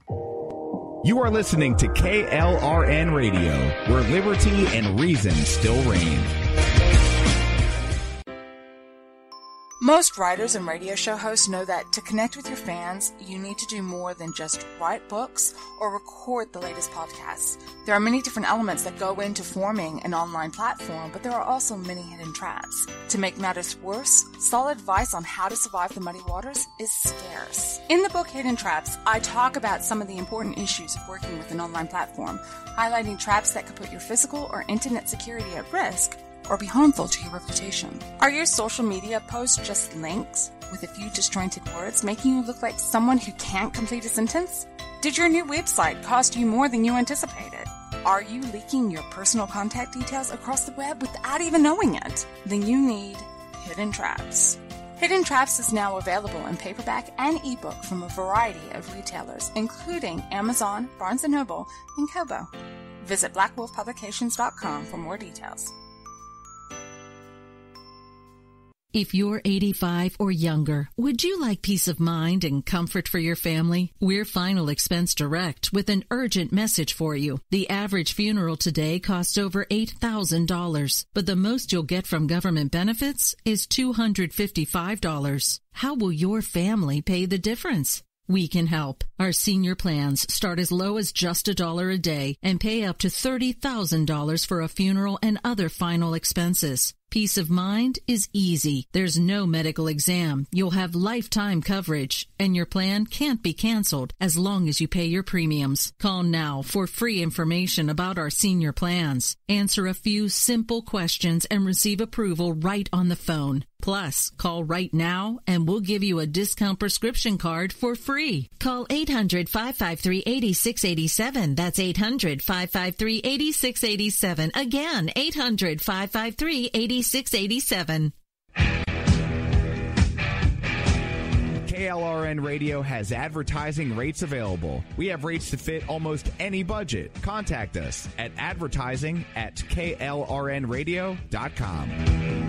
You are listening to KLRN Radio, where liberty and reason still reign. Most writers and radio show hosts know that to connect with your fans, you need to do more than just write books or record the latest podcasts. There are many different elements that go into forming an online platform, but there are also many hidden traps. To make matters worse, solid advice on how to survive the muddy waters is scarce. In the book Hidden Traps, I talk about some of the important issues of working with an online platform, highlighting traps that could put your physical or internet security at risk or be harmful to your reputation. Are your social media posts just links with a few disjointed words, making you look like someone who can't complete a sentence? Did your new website cost you more than you anticipated? Are you leaking your personal contact details across the web without even knowing it? Then you need Hidden Traps. Hidden Traps is now available in paperback and ebook from a variety of retailers, including Amazon, Barnes & Noble, and Kobo. Visit blackwolfpublications.com for more details. If you're 85 or younger, would you like peace of mind and comfort for your family? We're Final Expense Direct with an urgent message for you. The average funeral today costs over $8,000, but the most you'll get from government benefits is $255. How will your family pay the difference? We can help. Our senior plans start as low as just $1 a day and pay up to $30,000 for a funeral and other final expenses. Peace of mind is easy. There's no medical exam. You'll have lifetime coverage, and your plan can't be canceled as long as you pay your premiums. Call now for free information about our senior plans. Answer a few simple questions and receive approval right on the phone. Plus, call right now and we'll give you a discount prescription card for free. Call 800-553-8687. That's 800-553-8687. Again, 800-553-8687. KLRN Radio has advertising rates available. We have rates to fit almost any budget. Contact us at advertising@klrnradio.com.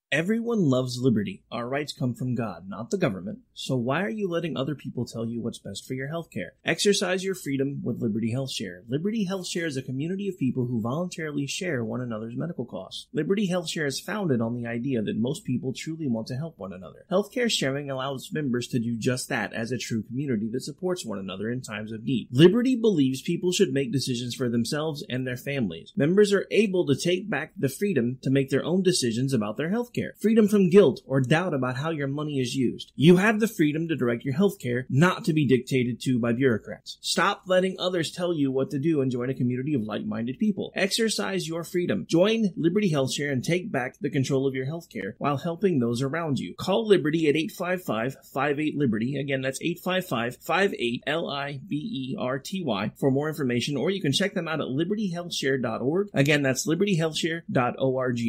Everyone loves liberty. Our rights come from God, not the government. So why are you letting other people tell you what's best for your health care? Exercise your freedom with Liberty Health Share. Liberty Health Share is a community of people who voluntarily share one another's medical costs. Liberty Health Share is founded on the idea that most people truly want to help one another. Healthcare sharing allows members to do just that as a true community that supports one another in times of need. Liberty believes people should make decisions for themselves and their families. Members are able to take back the freedom to make their own decisions about their health care. Freedom from guilt or doubt about how your money is used. You have the freedom to direct your health care, not to be dictated to by bureaucrats. Stop letting others tell you what to do and join a community of like-minded people. Exercise your freedom. Join Liberty Health Share and take back the control of your health care while helping those around you. Call Liberty at 855-58-LIBERTY. Again, that's 855-58-LIBERTY for more information, or you can check them out at libertyhealthshare.org. Again, that's libertyhealthshare.org.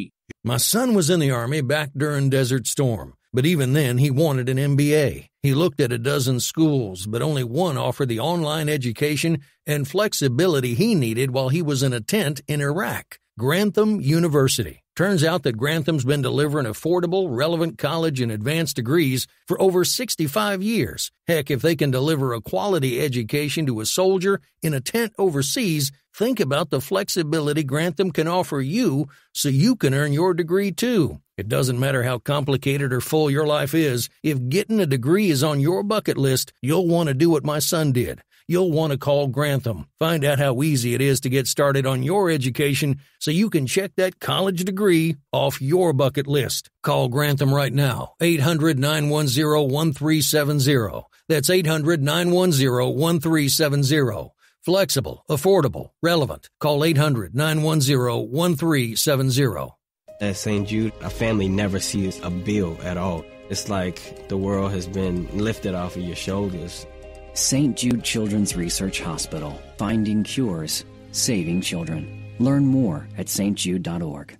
My son was in the Army back during Desert Storm, but even then he wanted an MBA. He looked at a dozen schools, but only one offered the online education and flexibility he needed while he was in a tent in Iraq. Grantham University. Turns out that Grantham's been delivering affordable, relevant college and advanced degrees for over 65 years. Heck, if they can deliver a quality education to a soldier in a tent overseas, think about the flexibility Grantham can offer you so you can earn your degree too. It doesn't matter how complicated or full your life is. If getting a degree is on your bucket list, you'll want to do what my son did. You'll want to call Grantham. Find out how easy it is to get started on your education so you can check that college degree off your bucket list. Call Grantham right now, 800-910-1370. That's 800-910-1370. Flexible, affordable, relevant. Call 800-910-1370. At St. Jude, a family never sees a bill at all. It's like the world has been lifted off of your shoulders. St. Jude Children's Research Hospital. Finding cures. Saving children. Learn more at stjude.org.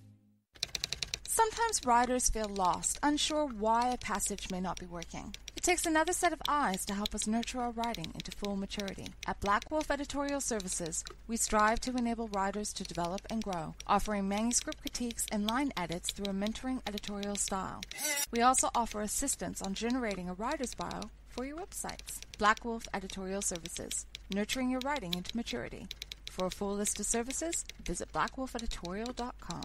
Sometimes writers feel lost, unsure why a passage may not be working. It takes another set of eyes to help us nurture our writing into full maturity. At Black Wolf Editorial Services, we strive to enable writers to develop and grow, offering manuscript critiques and line edits through a mentoring editorial style. We also offer assistance on generating a writer's bio for your websites. Black Wolf Editorial Services, nurturing your writing into maturity. For a full list of services, visit blackwolfeditorial.com.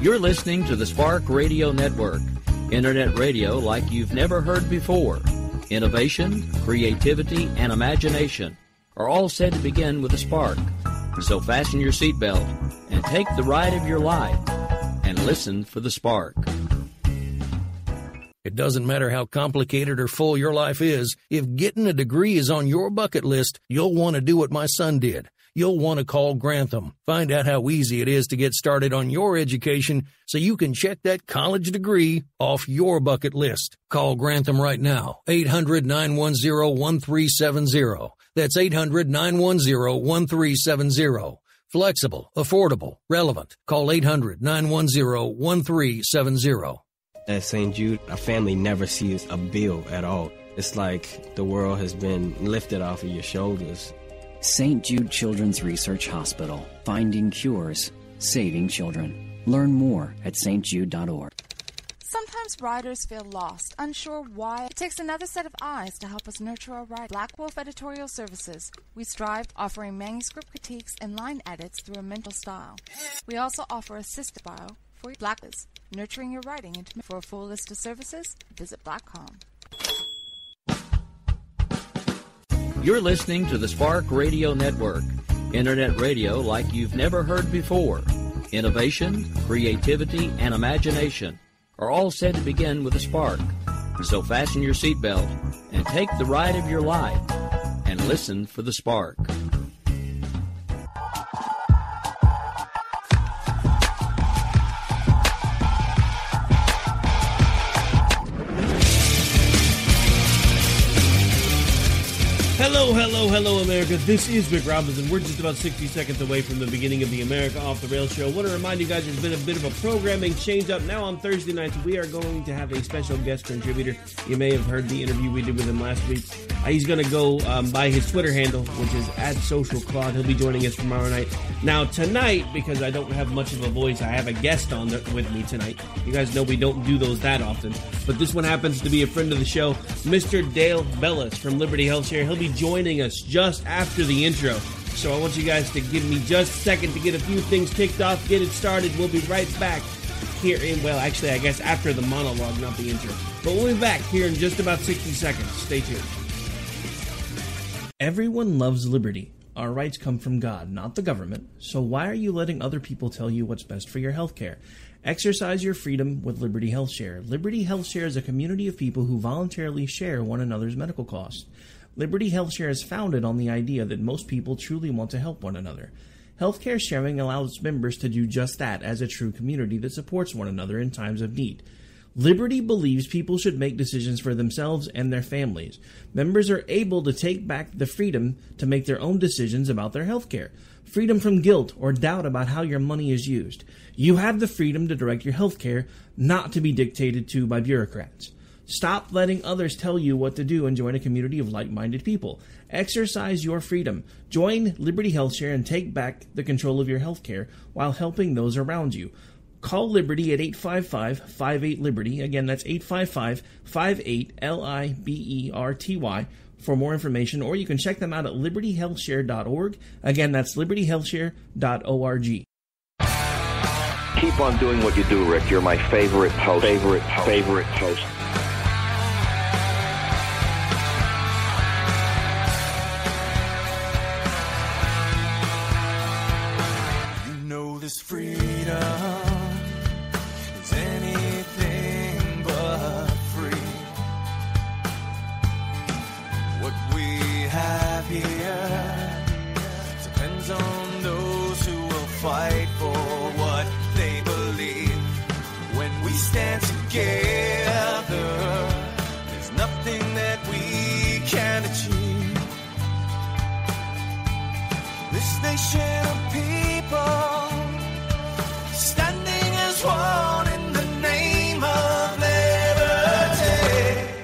You're listening to the Spark Radio Network, internet radio like you've never heard before. Innovation, creativity, and imagination are all said to begin with a spark. So fasten your seatbelt and take the ride of your life and listen for the spark. It doesn't matter how complicated or full your life is, if getting a degree is on your bucket list, you'll want to do what my son did. You'll want to call Grantham. Find out how easy it is to get started on your education so you can check that college degree off your bucket list. Call Grantham right now, 800-910-1370. That's 800-910-1370. Flexible, affordable, relevant. Call 800-910-1370. At St. Jude, a family never sees a bill at all. It's like the world has been lifted off of your shoulders. St. Jude Children's Research Hospital. Finding cures, saving children. Learn more at stjude.org. Sometimes writers feel lost, unsure why. It takes another set of eyes to help us nurture our writing. Black Wolf Editorial Services. We strive offering manuscript critiques and line edits through a mental style. We also offer assisted bio for Blackers, nurturing your writing into. For a full list of services, visit black.com. You're listening to the Spark Radio Network, internet radio like you've never heard before. Innovation, creativity, and imagination are all said to begin with a spark. So fasten your seatbelt and take the ride of your life and listen for the spark. Hello, America. This is Rick Robinson. We're just about 60 seconds away from the beginning of the America Off the Rails show. I want to remind you guys there's been a bit of a programming change-up. Now on Thursday nights, we are going to have a special guest contributor. You may have heard the interview we did with him last week. He's going to go by his Twitter handle, which is @SocialClaude. He'll be joining us tomorrow night. Now, tonight, because I don't have much of a voice, I have a guest on with me tonight. You guys know we don't do those that often. But this one happens to be a friend of the show, Mr. Dale Bellis from Liberty Health Share. He'll be joining us just after the intro. So I want you guys to give me just a second to get a few things kicked off, get it started. We'll be right back here in, well, actually, I guess after the monologue, not the intro. But we'll be back here in just about 60 seconds. Stay tuned. Everyone loves liberty. Our rights come from God, not the government. So why are you letting other people tell you what's best for your health care? Exercise your freedom with Liberty Health Share. Liberty Health Share is a community of people who voluntarily share one another's medical costs. Liberty Health Share is founded on the idea that most people truly want to help one another. Healthcare sharing allows members to do just that as a true community that supports one another in times of need. Liberty believes people should make decisions for themselves and their families. Members are able to take back the freedom to make their own decisions about their healthcare. Freedom from guilt or doubt about how your money is used. You have the freedom to direct your healthcare, not to be dictated to by bureaucrats. Stop letting others tell you what to do and join a community of like-minded people. Exercise your freedom. Join Liberty Health Share and take back the control of your healthcare while helping those around you. Call Liberty at 855-58-LIBERTY. Again, that's 855-58-LIBERTY for more information, or you can check them out at libertyhealthshare.org. Again, that's libertyhealthshare.org. Keep on doing what you do, Rick. You're my favorite host. Favorite host. You know this freedom is anything but free. What we have here depends on those who will fight for what they believe. When we stand together, there's nothing that we can achieve. This nation of people standing as one in the name of liberty.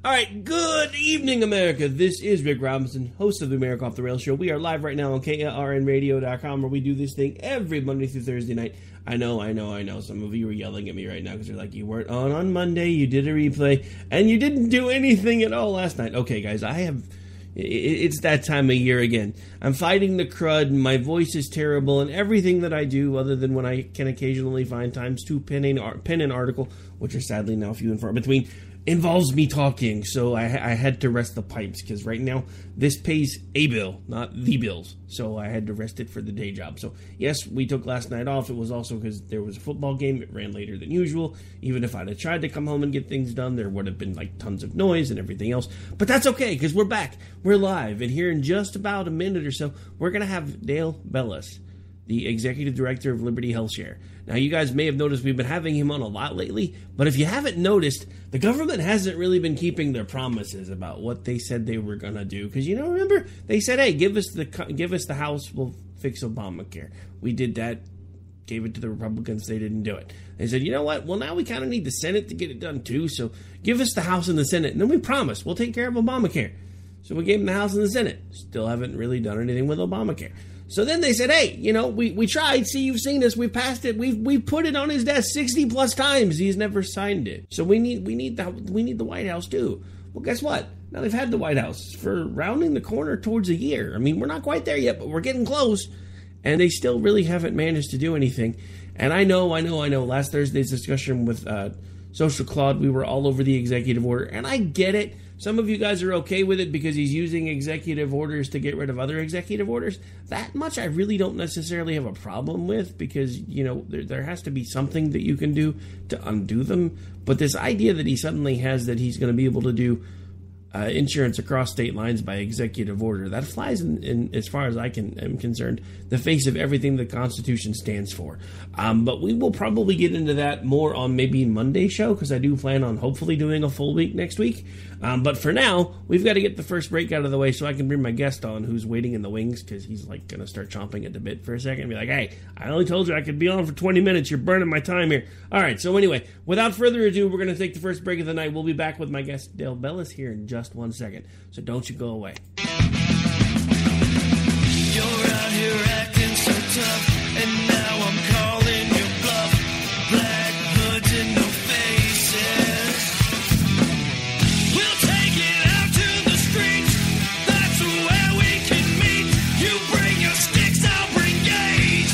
All right, good evening, America. This is Rick Robinson, host of the America Off the Rails show. We are live right now on KRNradio.com, where we do this thing every Monday through Thursday night. I know. Some of you are yelling at me right now because they're like, you weren't on Monday, you did a replay, and you didn't do anything at all last night. Okay, guys, it's that time of year again. I'm fighting the crud, my voice is terrible, and everything that I do, other than when I can occasionally find times to pen an article, which are sadly now few and far between, involves me talking, so I had to rest the pipes, because right now, this pays a bill, not the bills, so I had to rest it for the day job. So, yes, we took last night off. It was also because there was a football game. It ran later than usual. Even if I'd have tried to come home and get things done, there would have been, tons of noise and everything else. But that's okay, because we're back. We're live, and here in just about a minute or so, we're going to have Dale Bellis, the executive director of Liberty HealthShare. Now, you guys may have noticed we've been having him on a lot lately, but if you haven't noticed, the government hasn't really been keeping their promises about what they said they were going to do. Because, remember, they said, hey, give us the House, we'll fix Obamacare. We did that, gave it to the Republicans, they didn't do it. They said, you know what, well, now we kind of need the Senate to get it done too, so give us the House and the Senate, and then we promise we'll take care of Obamacare. So we gave them the House and the Senate. Still haven't really done anything with Obamacare. So then they said, hey, we tried. See, you've seen us. We passed it. We've put it on his desk 60 plus times. He's never signed it. So we need the White House too. Well, guess what? Now they've had the White House for rounding the corner towards a year. I mean, we're not quite there yet, but we're getting close. And they still really haven't managed to do anything. And I know. Last Thursday's discussion with Social Claude, we were all over the executive order. And I get it. Some of you guys are okay with it because he's using executive orders to get rid of other executive orders. That much I really don't necessarily have a problem with because, there has to be something that you can do to undo them. But this idea that he suddenly has that he's going to be able to do insurance across state lines by executive order, that flies in as far as I am concerned, the face of everything the Constitution stands for. But we will probably get into that more on maybe Monday's show because I do plan on hopefully doing a full week next week. But for now, we've got to get the first break out of the way so I can bring my guest on who's waiting in the wings because he's going to start chomping at the bit for a second and be like, hey, I only told you I could be on for 20 minutes. You're burning my time here. All right. So anyway, without further ado, we're going to take the first break of the night. We'll be back with my guest, Dale Bellis, here in just 1 second. So don't you go away. You're out here acting so tough, and now I'm calling your bluff. Black hoods and no faces. We'll take it out to the streets. That's where we can meet. You bring your sticks, I'll bring gauges.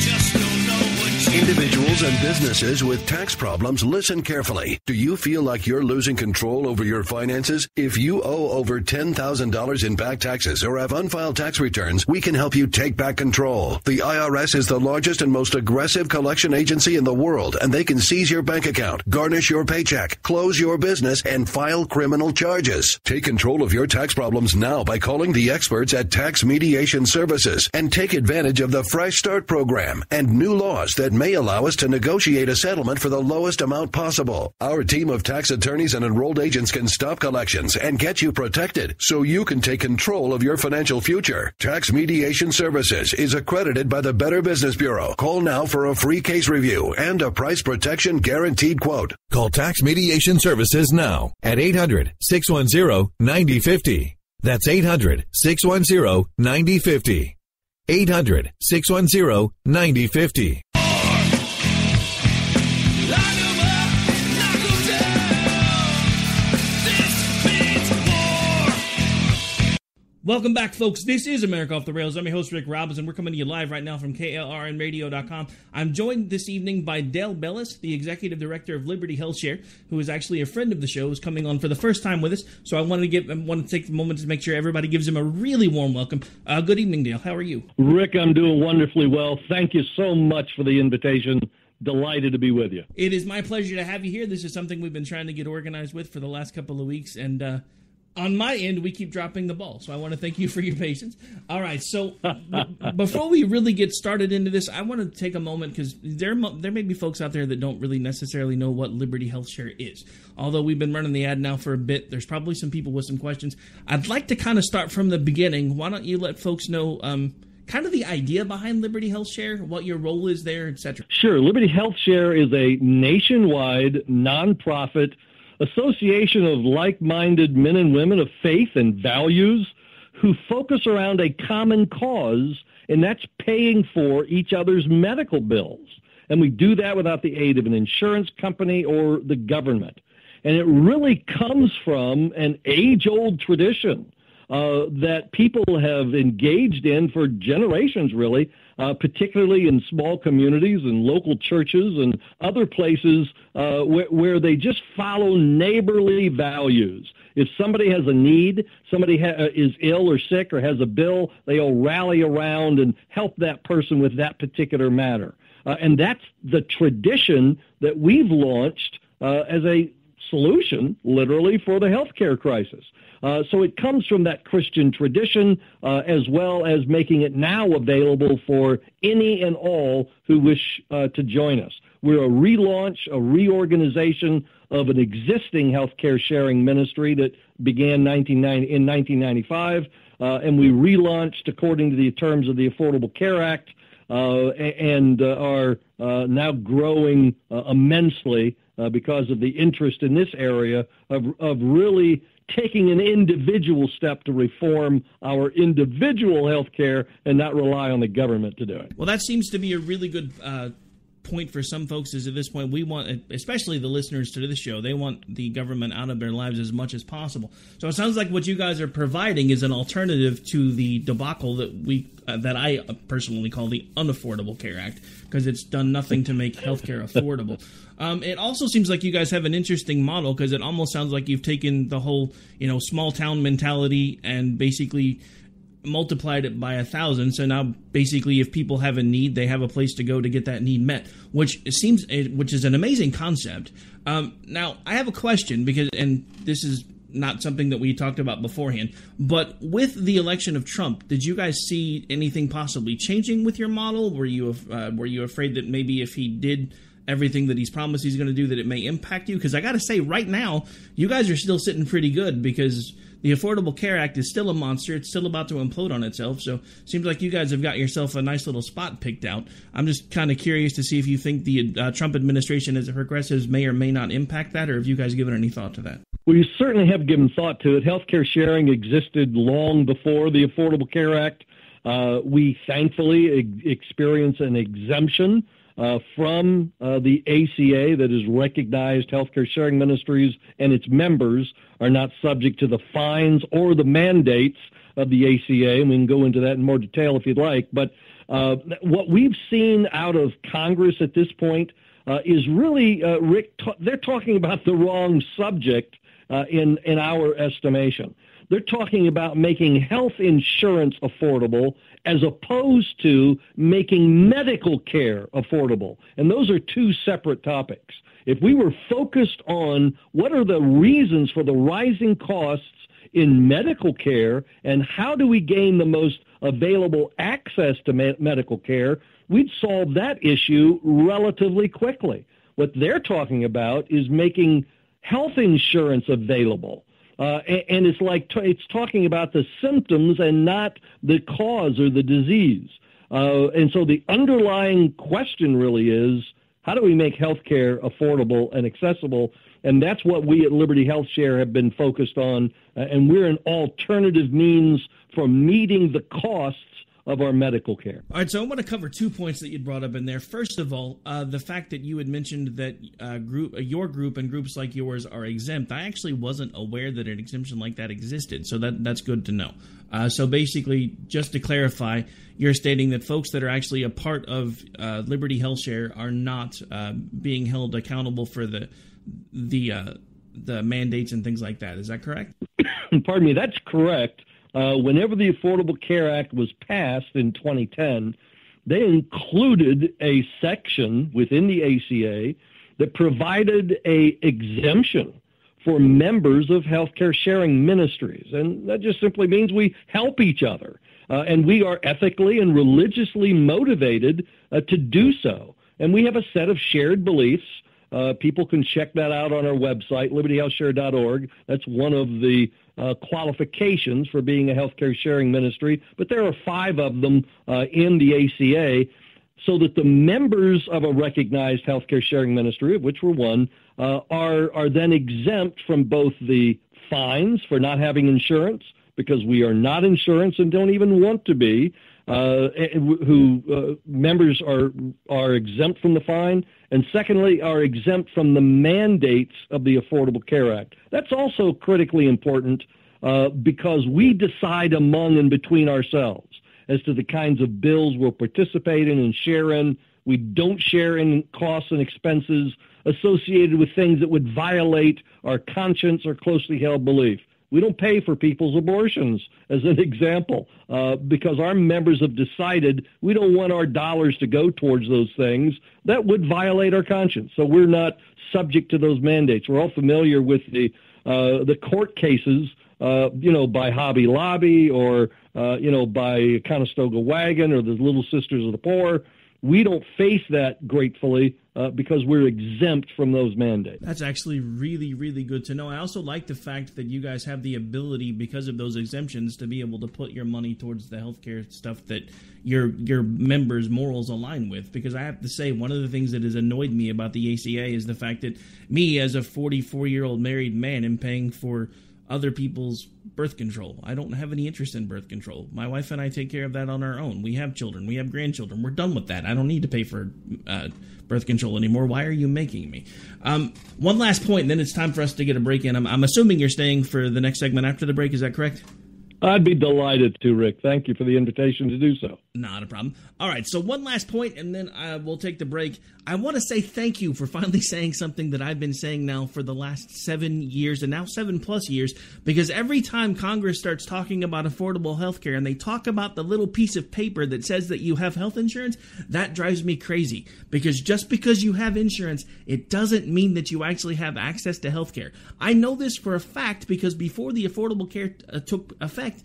Just don't know what you Individuals and businesses with tax problems, listen carefully. Do you feel like you're losing control over your finances? If you owe over $10,000 in back taxes or have unfiled tax returns, we can help you take back control. The IRS is the largest and most aggressive collection agency in the world, and they can seize your bank account, garnish your paycheck, close your business, and file criminal charges. Take control of your tax problems now by calling the experts at Tax Mediation Services and take advantage of the Fresh Start program and new laws that may allow us to negotiate a settlement for the lowest amount possible. Our team of tax attorneys and enrolled agents can stop collections and get you protected so you can take control of your financial future. Tax Mediation Services is accredited by the Better Business Bureau. Call now for a free case review and a price protection guaranteed quote. Call Tax Mediation Services now at 800-610-9050. That's 800-610-9050. 800-610-9050. Welcome back, folks. This is America Off the Rails. I'm your host, Rick Robinson. We're coming to you live right now from KLRNradio.com. I'm joined this evening by Dale Bellis, the Executive Director of Liberty HealthShare, who is actually a friend of the show, is coming on for the first time with us. So I want to take a moment to make sure everybody gives him a really warm welcome. Good evening, Dale. How are you? Rick, I'm doing wonderfully well. Thank you so much for the invitation. Delighted to be with you. It is my pleasure to have you here. This is something we've been trying to get organized with for the last couple of weeks, and on my end, we keep dropping the ball, so I want to thank you for your patience. All right, so before we really get started into this, I want to take a moment because there may be folks out there that don't really necessarily know what Liberty HealthShare is. Although we've been running the ad now for a bit, there's probably some people with some questions. I'd like to kind of start from the beginning. Why don't you let folks know kind of the idea behind Liberty HealthShare, what your role is there, etc.? Sure. Liberty HealthShare is a nationwide nonprofit association of like-minded men and women of faith and values who focus around a common cause and that's paying for each other's medical bills. And we do that without the aid of an insurance company or the government. And it really comes from an age-old tradition that people have engaged in for generations, really, particularly in small communities and local churches and other places where they just follow neighborly values. If somebody has a need, somebody is ill or sick or has a bill, they all rally around and help that person with that particular matter. And that's the tradition that we've launched as a solution, literally, for the healthcare crisis. So it comes from that Christian tradition, as well as making it now available for any and all who wish to join us. We're a relaunch, a reorganization of an existing healthcare sharing ministry that began in 1995, and we relaunched according to the terms of the Affordable Care Act, and are now growing immensely because of the interest in this area of really taking an individual step to reform our individual health care and not rely on the government to do it. Well, that seems to be a really good point for some folks is at this point we want, especially the listeners to this show, they want the government out of their lives as much as possible. So it sounds like what you guys are providing is an alternative to the debacle that I personally call the Unaffordable Care Act, because it's done nothing to make healthcare affordable. It also seems like you guys have an interesting model, because it almost sounds like you've taken the whole, small town mentality and basically multiplied it by 1,000. So now basically if people have a need, they have a place to go to get that need met, which is an amazing concept. Now I have a question, and this is not something that we talked about beforehand, but with the election of Trump, did you guys see anything possibly changing with your model? Were you afraid that maybe if he did everything that he's promised he's going to do, that it may impact you? Because I got to say, right now, you guys are still sitting pretty good, because the Affordable Care Act is still a monster. It's still about to implode on itself. So it seems like you guys have got yourself a nice little spot picked out. I'm just kind of curious to see if you think the Trump administration as it progresses may or may not impact that, or if you guys given any thought to that. We certainly have given thought to it. Healthcare sharing existed long before the Affordable Care Act. We thankfully experience an exemption from the ACA that is recognized healthcare sharing ministries and its members are not subject to the fines or the mandates of the ACA, and we can go into that in more detail if you'd like. But what we've seen out of Congress at this point is really, Rick, they're talking about the wrong subject in our estimation. They're talking about making health insurance affordable as opposed to making medical care affordable. And those are two separate topics. If we were focused on what are the reasons for the rising costs in medical care and how do we gain the most available access to medical care, we'd solve that issue relatively quickly. What they're talking about is making health insurance available. And it's talking about the symptoms and not the cause or the disease. And so the underlying question really is, how do we make healthcare affordable and accessible? And that's what we at Liberty Health Share have been focused on. And we're an alternative means for meeting the costs of our medical care. All right, so I want to cover 2 points that you brought up in there. First of all, the fact that you had mentioned that your group and groups like yours are exempt. I actually wasn't aware that an exemption like that existed, so that's good to know. So basically, just to clarify, you're stating that folks that are actually a part of Liberty Health Share are not being held accountable for the mandates and things like that. Is that correct? Pardon me, that's correct. Whenever the Affordable Care Act was passed in 2010, they included a section within the ACA that provided a exemption for members of healthcare sharing ministries. And that just simply means we help each other. And we are ethically and religiously motivated to do so. And we have a set of shared beliefs. People can check that out on our website, libertyhealthshare.org. That's one of the qualifications for being a healthcare sharing ministry, but there are 5 of them in the ACA, so that the members of a recognized healthcare sharing ministry, of which we're one, are then exempt from both the fines for not having insurance, because we are not insurance and don't even want to be, members are exempt from the fine, and secondly, are exempt from the mandates of the Affordable Care Act. That's also critically important because we decide among and between ourselves as to the kinds of bills we'll participate in and share in. We don't share in costs and expenses associated with things that would violate our conscience or closely held belief. We don't pay for people's abortions, as an example, because our members have decided we don't want our dollars to go towards those things. That would violate our conscience. So we're not subject to those mandates. We're all familiar with the court cases, by Hobby Lobby or, by Conestoga Wagon or the Little Sisters of the Poor. We don't face that, gratefully, because we're exempt from those mandates. That's actually really, really good to know. I also like the fact that you guys have the ability, because of those exemptions, to be able to put your money towards the healthcare stuff that your members' morals align with. Because I have to say, one of the things that has annoyed me about the ACA is the fact that me, as a 44-year-old married man, am paying for other people's birth control. I don't have any interest in birth control. My wife and I take care of that on our own. We have children. We have grandchildren. We're done with that. I don't need to pay for birth control anymore. Why are you making me? One last point, and then it's time for us to get a break in. I'm assuming you're staying for the next segment after the break. Is that correct? I'd be delighted to, Rick. Thank you for the invitation to do so. Not a problem. All right, so one last point, and then we'll take the break. I want to say thank you for finally saying something that I've been saying now for the last 7 years, and now 7+ years, because every time Congress starts talking about affordable health care and they talk about the little piece of paper that says that you have health insurance, that drives me crazy. Because just because you have insurance, it doesn't mean that you actually have access to health care. I know this for a fact because before the Affordable Care took effect,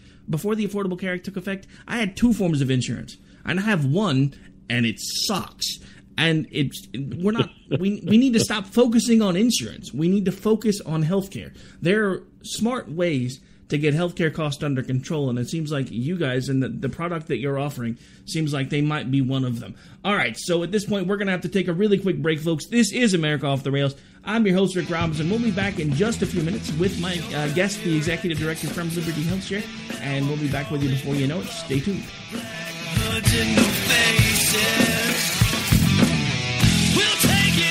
I had 2 forms of insurance. And I have one, and it sucks. And we need to stop focusing on insurance. We need to focus on healthcare. There are smart ways to get healthcare costs under control, and it seems like you guys and the product that you're offering seems like they might be one of them. All right, so at this point, we're going to have to take a really quick break, folks. This is America Off the Rails. I'm your host, Rick Robinson. We'll be back in just a few minutes with my guest, the Executive Director from Liberty HealthShare, and we'll be back with you before you know it. Stay tuned.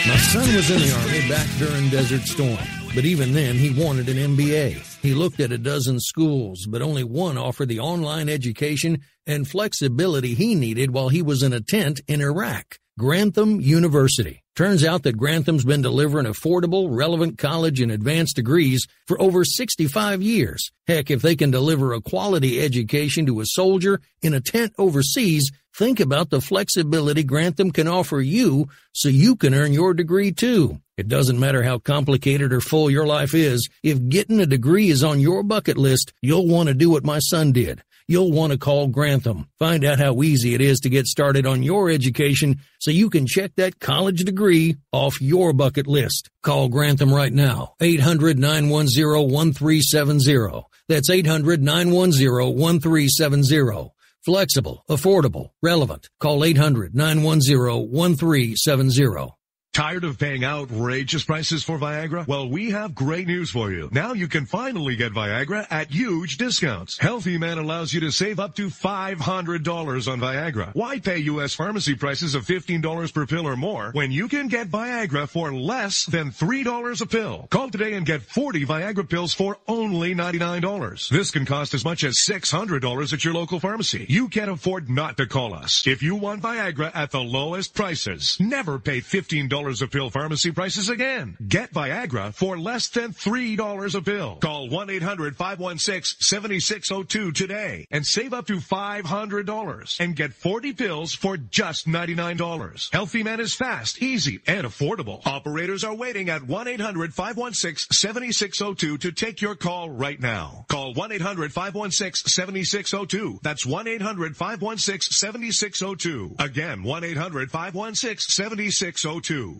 My son was in the Army back during Desert Storm, but even then he wanted an MBA. He looked at a dozen schools, but only one offered the online education and flexibility he needed while he was in a tent in Iraq, Grantham University. Turns out that Grantham's been delivering affordable, relevant college and advanced degrees for over 65 years. Heck, if they can deliver a quality education to a soldier in a tent overseas, think about the flexibility Grantham can offer you so you can earn your degree too. It doesn't matter how complicated or full your life is. If getting a degree is on your bucket list, you'll want to do what my son did. You'll want to call Grantham. Find out how easy it is to get started on your education so you can check that college degree off your bucket list. Call Grantham right now. 800-910-1370. That's 800-910-1370. Flexible, affordable, relevant. Call 800-910-1370. Tired of paying outrageous prices for Viagra? Well, we have great news for you. Now you can finally get Viagra at huge discounts. Healthy Man allows you to save up to $500 on Viagra. Why pay U.S. pharmacy prices of $15 per pill or more when you can get Viagra for less than $3 a pill? Call today and get 40 Viagra pills for only $99. This can cost as much as $600 at your local pharmacy. You can't afford not to call us. If you want Viagra at the lowest prices, never pay $15 a pill pharmacy prices again. Get Viagra for less than $3 a pill. Call 1-800-516-7602 today and save up to $500 and get 40 pills for just $99. Healthy Man is fast, easy, and affordable. Operators are waiting at 1-800-516-7602 to take your call right now. Call 1-800-516-7602. That's 1-800-516-7602. Again, 1-800-516-7602.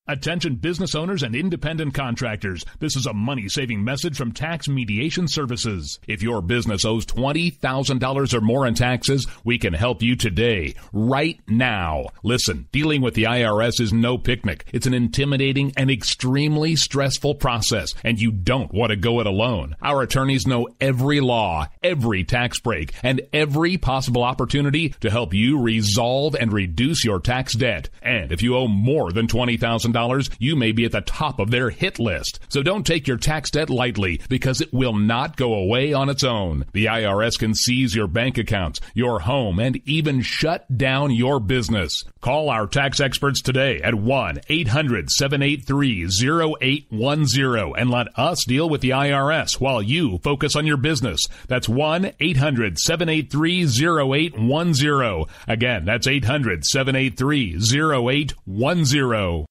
Attention business owners and independent contractors. This is a money-saving message from Tax Mediation Services. If your business owes $20,000 or more in taxes, we can help you today, right now. Listen, dealing with the IRS is no picnic. It's an intimidating and extremely stressful process, and you don't want to go it alone. Our attorneys know every law, every tax break, and every possible opportunity to help you resolve and reduce your tax debt. And if you owe more than $20,000, you may be at the top of their hit list. So don't take your tax debt lightly, because it will not go away on its own. The IRS can seize your bank accounts, your home, and even shut down your business. Call our tax experts today at 1-800-783-0810 and let us deal with the IRS while you focus on your business. That's 1-800-783-0810. Again, that's 800-783-0810.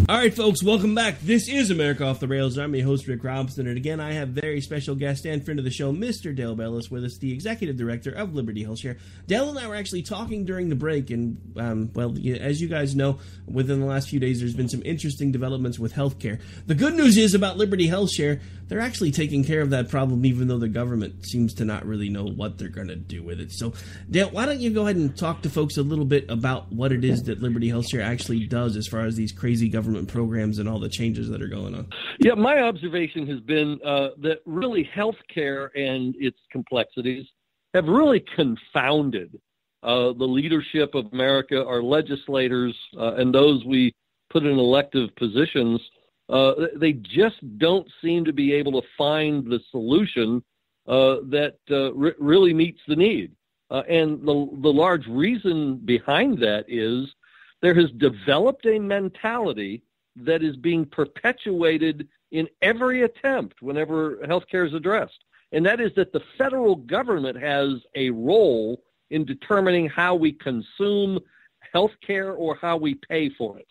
All right, folks, welcome back. This is America Off the Rails. I'm your host, Rick Robinson, and again, I have very special guest and friend of the show, Mr. Dale Bellis, with us, the executive director of Liberty HealthShare. Dale and I were actually talking during the break, and, well, as you guys know, within the last few days, there's been some interesting developments with healthcare. The good news is about Liberty HealthShare, they're actually taking care of that problem, even though the government seems to not really know what they're going to do with it. So, Dale, why don't you go ahead and talk to folks a little bit about what it is that Liberty HealthShare actually does as far as these crazy government programs and all the changes that are going on? Yeah, my observation has been that really healthcare and its complexities have really confounded the leadership of America, our legislators, and those we put in elective positions. They just don't seem to be able to find the solution that really meets the need. And the large reason behind that is there has developed a mentality that is being perpetuated in every attempt whenever healthcare is addressed. And that is that the federal government has a role in determining how we consume healthcare or how we pay for it.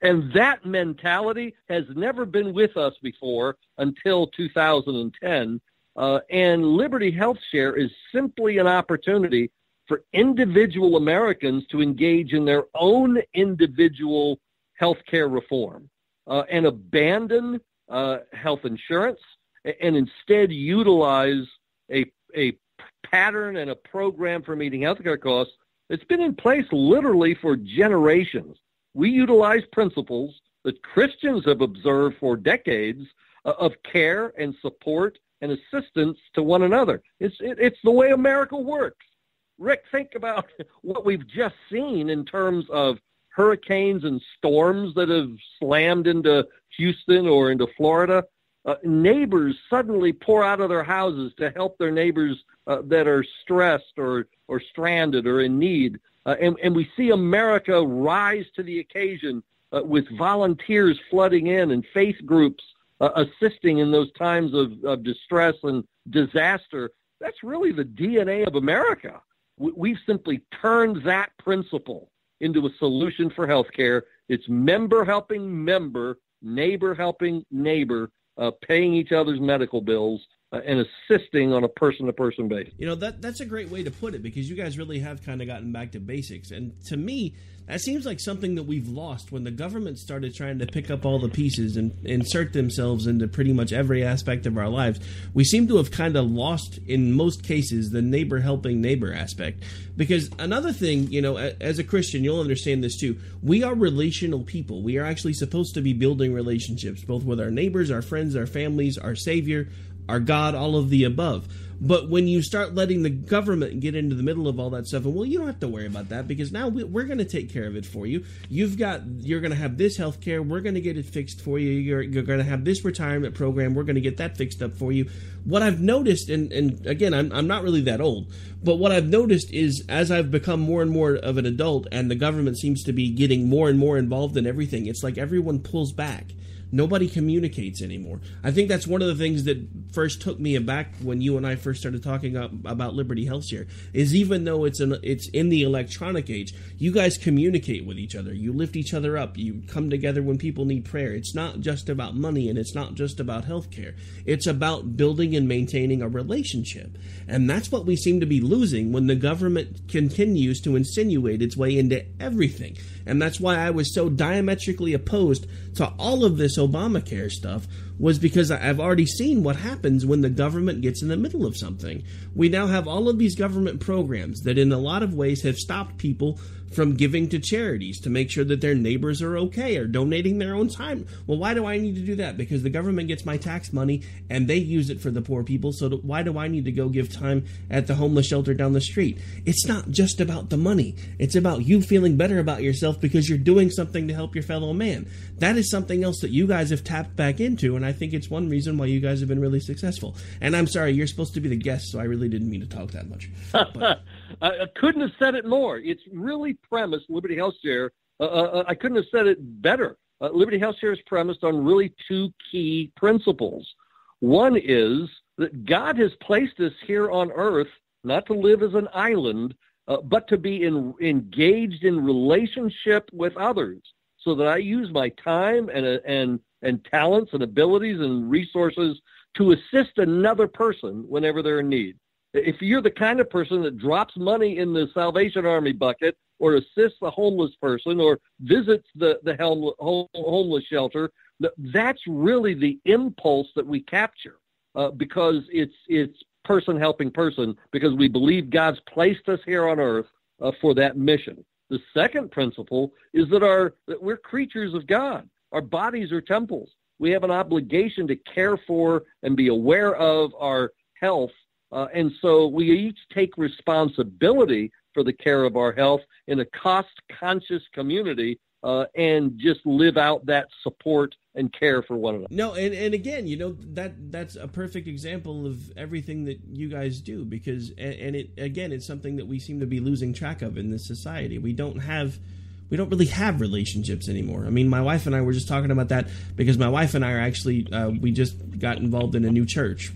And that mentality has never been with us before until 2010. And Liberty HealthShare is simply an opportunity for individual Americans to engage in their own individual healthcare reform and abandon health insurance and instead utilize a pattern and a program for meeting healthcare costs that's been in place literally for generations. We utilize principles that Christians have observed for decades of care and support and assistance to one another. It's the way America works. Rick, think about what we've just seen in terms of hurricanes and storms that have slammed into Houston or into Florida. Neighbors suddenly pour out of their houses to help their neighbors that are stressed or stranded or in need. And we see America rise to the occasion with volunteers flooding in and faith groups assisting in those times of distress and disaster. That's really the DNA of America. We've simply turned that principle into a solution for healthcare. It's member helping member, neighbor helping neighbor, paying each other's medical bills, and assisting on a person-to-person basis. You know, that's a great way to put it, because you guys really have kind of gotten back to basics. And to me, that seems like something that we've lost when the government started trying to pick up all the pieces and insert themselves into pretty much every aspect of our lives. We seem to have kind of lost, in most cases, the neighbor helping neighbor aspect. Because another thing, you know, as a Christian, you'll understand this too. We are relational people. We are actually supposed to be building relationships, both with our neighbors, our friends, our families, our Savior, our God, all of the above. But when you start letting the government get into the middle of all that stuff, and well, you don't have to worry about that, because now we're going to take care of it for you. You're going to have this health care. We're going to get it fixed for you. You're going to have this retirement program. We're going to get that fixed up for you. What I've noticed, and again, I'm not really that old, but what I've noticed is as I've become more and more of an adult and the government seems to be getting more and more involved in everything, it's like everyone pulls back. Nobody communicates anymore. I think that's one of the things that first took me aback when you and I first started talking about Liberty HealthShare, is even though it's in the electronic age, you guys communicate with each other. You lift each other up. You come together when people need prayer. It's not just about money, and it's not just about healthcare. It's about building and maintaining a relationship. And that's what we seem to be losing when the government continues to insinuate its way into everything. And that's why I was so diametrically opposed to all of this Obamacare stuff, was because I've already seen what happens when the government gets in the middle of something. We now have all of these government programs that in a lot of ways have stopped people from giving to charities to make sure that their neighbors are okay, or donating their own time. Well, why do I need to do that? Because the government gets my tax money and they use it for the poor people, so why do I need to go give time at the homeless shelter down the street? It's not just about the money. It's about you feeling better about yourself because you're doing something to help your fellow man. That is something else that you guys have tapped back into, and I think it's one reason why you guys have been really successful. And I'm sorry, you're supposed to be the guest, so I really didn't mean to talk that much. But I couldn't have said it more. It's really premised, Liberty HealthShare. I couldn't have said it better. Liberty HealthShare is premised on really two key principles. One is that God has placed us here on earth not to live as an island, but to be engaged in relationship with others, so that I use my time and talents and abilities and resources to assist another person whenever they're in need. If you're the kind of person that drops money in the Salvation Army bucket, or assists a homeless person, or visits the homeless shelter, that's really the impulse that we capture, because it's person helping person, because we believe God's placed us here on earth for that mission. The second principle is that we're creatures of God. Our bodies are temples. We have an obligation to care for and be aware of our health. And so we each take responsibility for the care of our health in a cost-conscious community, and just live out that support and care for one another. No, and again, that's a perfect example of everything that you guys do, because it's something that we seem to be losing track of in this society. We don't really have relationships anymore. I mean, my wife and I were just talking about that, because my wife and I are actually, we just got involved in a new church.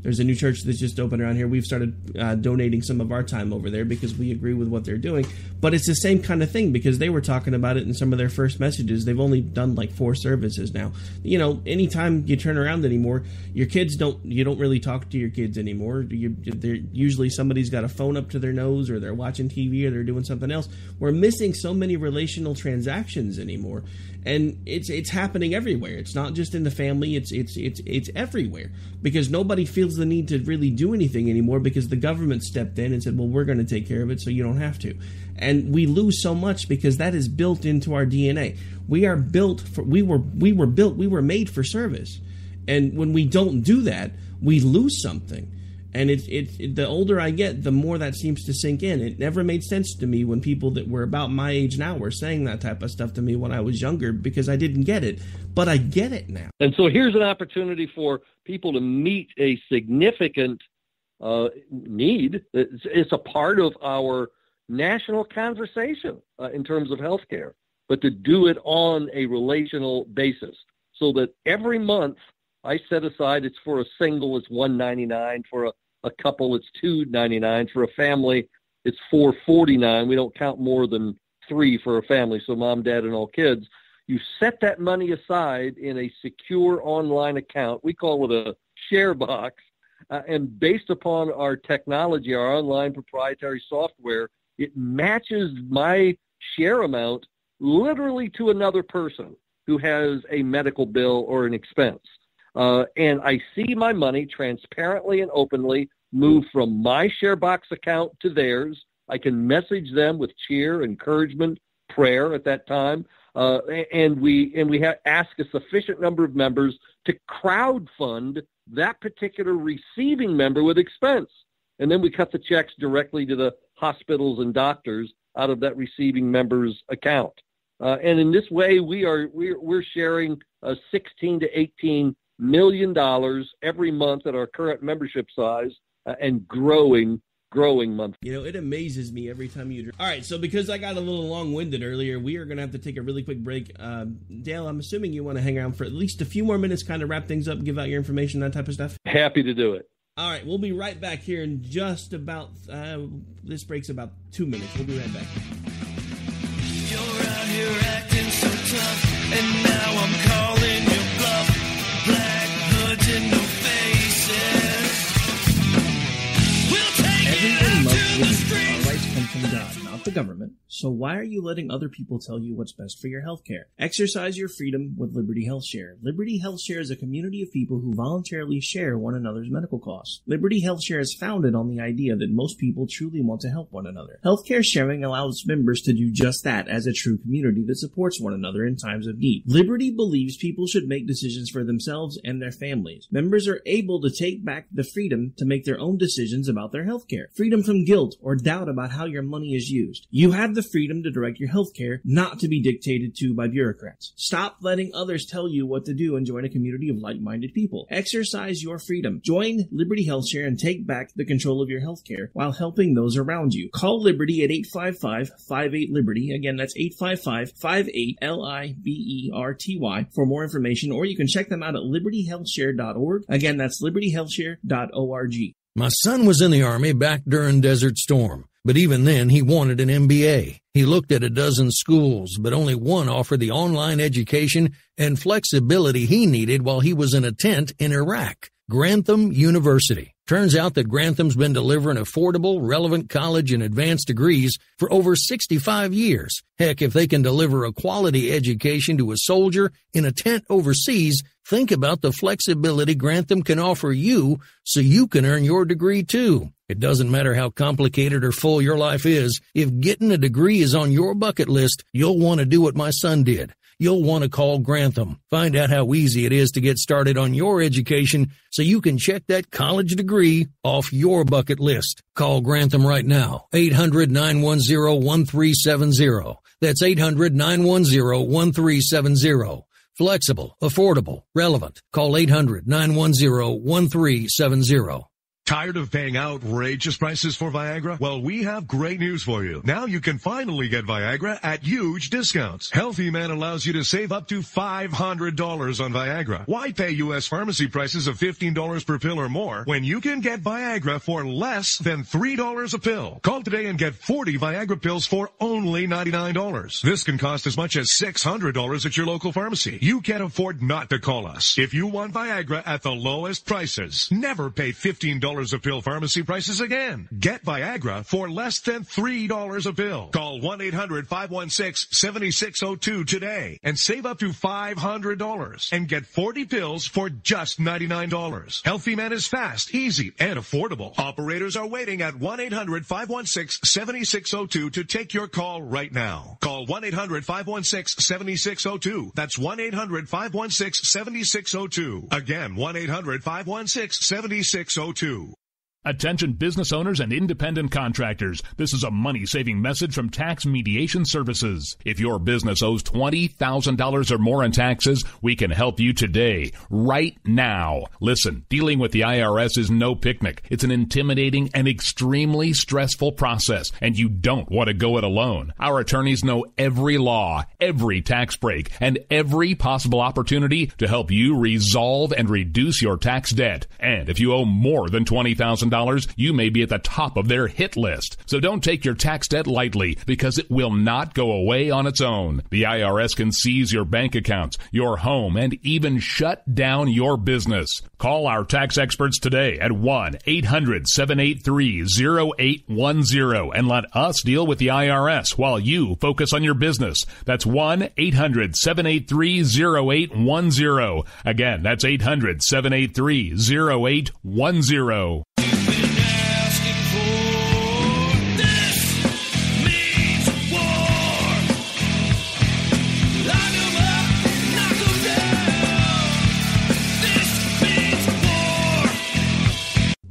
There's a new church that's just opened around here. We've started donating some of our time over there because we agree with what they're doing. But it's the same kind of thing, because they were talking about it in some of their first messages. They've only done like 4 services now. Anytime you turn around anymore, you don't really talk to your kids anymore. They're usually somebody's got a phone up to their nose, or they're watching TV, or they're doing something else. We're missing so many relational transactions anymore. And it's happening everywhere. It's not just in the family. It's everywhere, because nobody feels the need to really do anything anymore, because the government stepped in and said, well, we're going to take care of it, so you don't have to. And we lose so much because that is built into our DNA. We were made for service. And when we don't do that, we lose something. And the older I get, the more that seems to sink in. It never made sense to me when people that were about my age now were saying that type of stuff to me when I was younger, because I didn't get it. But I get it now. And so here's an opportunity for people to meet a significant need. It's a part of our national conversation in terms of healthcare, but to do it on a relational basis, so that every month I set aside, it's for a single, it's $199, for a couple, it's $299, for a family, it's $449. We don't count more than 3 for a family, so mom, dad, and all kids. You set that money aside in a secure online account. We call it a share box, and based upon our technology, our online proprietary software, it matches my share amount literally to another person who has a medical bill or an expense. And I see my money transparently and openly move from my ShareBox account to theirs. I can message them with cheer, encouragement, prayer at that time. And we ask a sufficient number of members to crowdfund that particular receiving member with expense. And then we cut the checks directly to the hospitals and doctors out of that receiving member's account. And in this way, we're sharing $16 to $18 million every month at our current membership size, and growing growing month. You know, it amazes me every time you... All right, so because I got a little long-winded earlier, we are going to have to take a really quick break. Dale, I'm assuming you want to hang around for at least a few more minutes, kind of wrap things up, give out your information, that type of stuff? Happy to do it. All right, we'll be right back here in just about... this break's about 2 minutes. We'll be right back. You're out here acting so tough, and now I'm calling your bluff. Black hoods and no faces. We'll take Everyone it out loves to the liberty. streets. Our rights come from God, not the government. So why are you letting other people tell you what's best for your health care? Exercise your freedom with Liberty Health Share. Liberty Health Share is a community of people who voluntarily share one another's medical costs. Liberty Health Share is founded on the idea that most people truly want to help one another. Healthcare sharing allows members to do just that as a true community that supports one another in times of need. Liberty believes people should make decisions for themselves and their families. Members are able to take back the freedom to make their own decisions about their health care. Freedom from guilt or doubt about how your money is used. You have the freedom to direct your health care, not to be dictated to by bureaucrats. Stop letting others tell you what to do and join a community of like-minded people. Exercise your freedom. Join Liberty Health Share and take back the control of your health care while helping those around you. Call Liberty at 855-58-LIBERTY. Again, that's 855-58-LIBERTY for more information, or you can check them out at libertyhealthshare.org. Again, that's libertyhealthshare.org. My son was in the Army back during Desert Storm, but even then he wanted an MBA. He looked at a dozen schools, but only one offered the online education and flexibility he needed while he was in a tent in Iraq. Grantham University. Turns out that Grantham's been delivering affordable, relevant college and advanced degrees for over 65 years. Heck, if they can deliver a quality education to a soldier in a tent overseas, think about the flexibility Grantham can offer you so you can earn your degree too. It doesn't matter how complicated or full your life is. If getting a degree is on your bucket list, you'll want to do what my son did. You'll want to call Grantham. Find out how easy it is to get started on your education so you can check that college degree off your bucket list. Call Grantham right now. 800-910-1370. That's 800-910-1370. Flexible, affordable, relevant. Call 800-910-1370. Tired of paying outrageous prices for Viagra? Well, we have great news for you. Now you can finally get Viagra at huge discounts. Healthy Man allows you to save up to $500 on Viagra. Why pay U.S. pharmacy prices of $15 per pill or more when you can get Viagra for less than $3 a pill? Call today and get 40 Viagra pills for only $99. This can cost as much as $600 at your local pharmacy. You can't afford not to call us. If you want Viagra at the lowest prices, never pay $15 a pill pharmacy prices again. Get Viagra for less than $3 a pill. Call 1-800-516-7602 today and save up to $500 and get 40 pills for just $99. Healthy Man is fast, easy, and affordable. Operators are waiting at 1-800-516-7602 to take your call right now. Call 1-800-516-7602. That's 1-800-516-7602. Again, 1-800-516-7602. Attention business owners and independent contractors. This is a money-saving message from Tax Mediation Services. If your business owes $20,000 or more in taxes, we can help you today, right now. Listen, dealing with the IRS is no picnic. It's an intimidating and extremely stressful process, and you don't want to go it alone. Our attorneys know every law, every tax break, and every possible opportunity to help you resolve and reduce your tax debt. And if you owe more than $20,000, you may be at the top of their hit list. So don't take your tax debt lightly, because it will not go away on its own. The IRS can seize your bank accounts, your home, and even shut down your business. Call our tax experts today at 1-800-783-0810 and let us deal with the IRS while you focus on your business. That's 1-800-783-0810. Again, that's 800-783-0810.